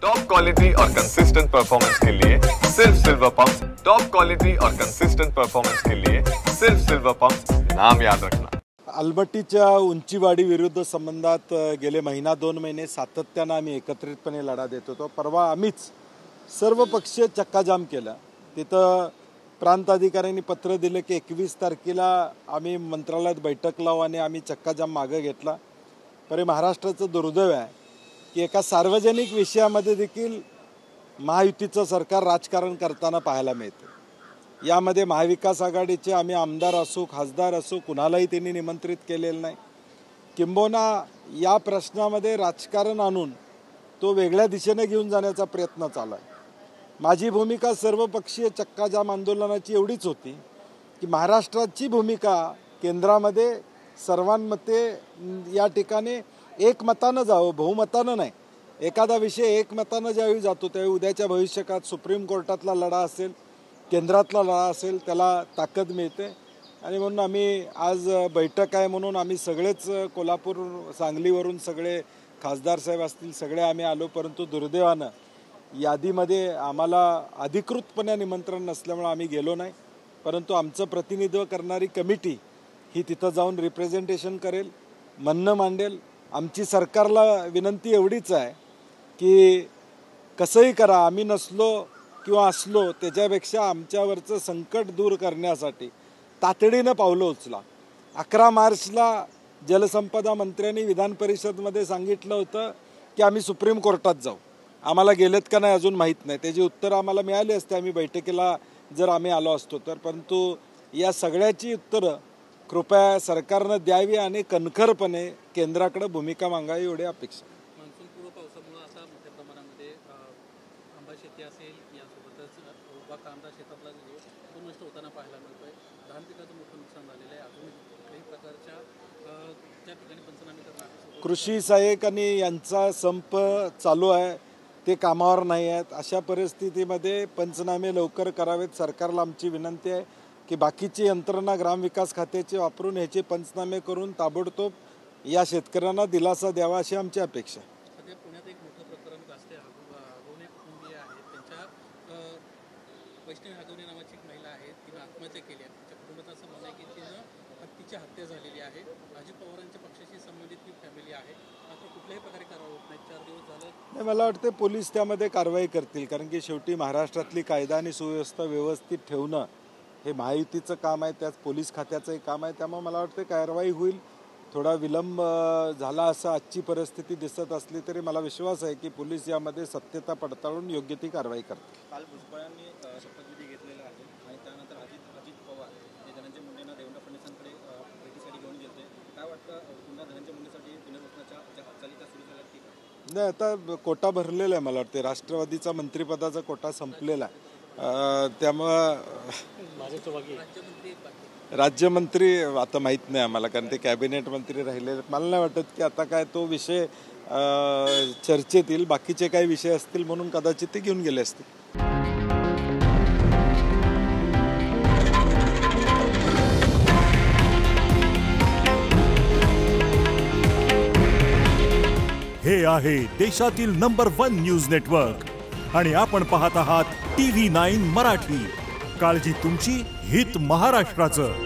Top quality और consistent performance के लिए सिर्फ सिल्वर पंप्स। टॉप क्वालिटी और कंसिस्टेंट परफॉर्मेंस के लिए सिर्फ सिल्वर पंप्स, नाम याद रखना। अलमट्टीच्या उंचीवाढी विरुद्ध संबंधात गेले महिना 2 महिने सातत्याने आम्ही एकत्रितपणे लढा देत होतो। परवा आम्हीच सर्व पक्षीय चक्काजाम केला। तिथं प्रांत अधिकाऱ्यांनी पत्र दिले की 21 तारखेला आम्ही मंत्रालयात बैठक लावू आणि आम्ही चक्काजाम मागे घेतला। पण महाराष्ट्राचं दुर्दैव आहे की एका सार्वजनिक विषयामध्ये देखील महायुतीचं सरकार राजकारण करताना पाहायला मिळते। यामध्ये महाविकास आघाडीचे आम्ही आमदार असो खासदार असो कुणालाही त्यांनी निमंत्रित केलेलं नाही। किंबहुना या प्रश्नामध्ये राजकारण आणून तो वेगळ्या दिशेने घेऊन जाण्याचा प्रयत्न चालू आहे। माझी भूमिका सर्वपक्षीय चक्काजाम आंदोलनाची एवढीच होती की महाराष्ट्राची भूमिका केंद्रामध्ये सर्वांमते या ठिकाणी एकमतानं जावं, बहुमतानं नाही। एखादा विषय एकमतानं ज्यावेळी जातो त्यावेळी उद्याच्या भविष्यकाळात सुप्रीम कोर्टातला लढा असेल, केंद्रातला लढा असेल, त्याला ताकद मिळते। आणि म्हणून आम्ही आज बैठक आहे म्हणून आम्ही सगळेच कोल्हापूर सांगलीवरून सगळे खासदार साहेब असतील सगळे आम्ही आलो। परंतु दुर्दैवानं यादीमध्ये आम्हाला अधिकृतपणे निमंत्रण नसल्यामुळे आम्ही गेलो नाही। परंतु आमचं प्रतिनिधित्व करणारी कमिटी ही तिथं जाऊन रिप्रेझेंटेशन करेल, म्हणणं मांडेल। आमची सरकारला विनंती एवढीच आहे की कसंही करा, आम्ही नसलो किंवा असलो त्याच्यापेक्षा आमच्यावरचं संकट दूर करण्यासाठी तातडीनं पावलं उचला। 11 मार्चला जलसंपदा मंत्र्यांनी विधान परिषदमध्ये सांगितलं होतं की आम्ही सुप्रीम कोर्टात जाऊ। आम्हाला गेलेत का नाही अजून माहीत नाही, त्याची उत्तरं आम्हाला मिळाली असते आम्ही बैठकीला जर आम्ही आलो असतो तर। परंतु या सगळ्याची उत्तरं कृपया सरकारनं द्यावी आणि कणखरपणे केंद्राकडे भूमिका मागावी एवढी अपेक्षा। मान्सूनपूर्व पावसामुळे असा मोठ्या प्रमाणामध्ये आंबा शेती असेल यासोबतच उभा कांदा शेतातला तो नष्ट होताना पाहायला मिळतोय। धान पिकाचं मोठं नुकसान झालेलं आहे। अजून काही प्रकारच्या त्या ठिकाणी पंचनामे करणार कृषी सहाय्यक आणि यांचा संप चालू आहे, ते कामावर नाही आहेत। अशा परिस्थितीमध्ये पंचनामे लवकर करावेत। सरकारला आमची विनंती आहे की बाकीची यंत्रणा ग्रामविकास खात्याचे वापरून ह्याचे पंचनामे करून ताबडतोब या शेतकऱ्यांना दिलासा द्यावा अशी आमची अपेक्षा आहे। सध्या पुण्यात एक मोठं प्रकरण गाजते। हगवणे कुटुंबीय आहेत, त्यांच्या वैष्णवी हगवणे नावाची एक महिला आहे, तिने आत्महत्या केली आहे। तिच्या कुटुंबाचं असं म्हणणं आहे की तिची हत्या झालेली आहे। अजित पवारांच्या पक्षाशी संबंधित ही फॅमिली आहे, मात्र कुठल्याही प्रकारे कारवाई होत नाही। 4 दिवस झालं नाही, मला वाटते पोलीस त्यामध्ये कारवाई करतील, कारण की शेवटी महाराष्ट्रातली कायदा आणि सुव्यवस्था व्यवस्थित ठेवणं हे महायुतीचं काम आहे, त्यात पोलीस खात्याचंही काम आहे। त्यामुळे मला वाटते कारवाई होईल। थोडा विलंब झाला असं आजची परिस्थिती दिसत असली तरी मला विश्वास आहे की पोलीस यामध्ये सत्यता पडताळून योग्य ती कारवाई करतील। काल भुजबळांनी शपथविधी घेतलेला आहे आणि त्यानंतर अजित पवार हे धनंजय मुंडेंना देवेंद्र फडणवीसांकडे भेटीसाठी घेऊन गेले। काय वाटतं पुन्हा धनंजय मुंडेसाठी पुनर्वसनाच्या ज्या हालचाली त्या सुरू झाल्या की नाही? आता कोटा भरलेला आहे, मला वाटते राष्ट्रवादीचा मंत्रिपदाचा कोटा संपलेला आहे। त्यामुळं राज्यमंत्री आता माहीत नाही आम्हाला, कारण ते कॅबिनेट मंत्री राहिले। मला नाही वाटत की आता काय तो विषय चर्चेत येईल। बाकीचे काही विषय असतील म्हणून कदाचित ते घेऊन गेले असतील। हे आहे देशातील नंबर 1 न्यूज नेटवर्क आणि आपण पाहत आहात TV9 मराठी। काळजी तुमची, हित महाराष्ट्राचं।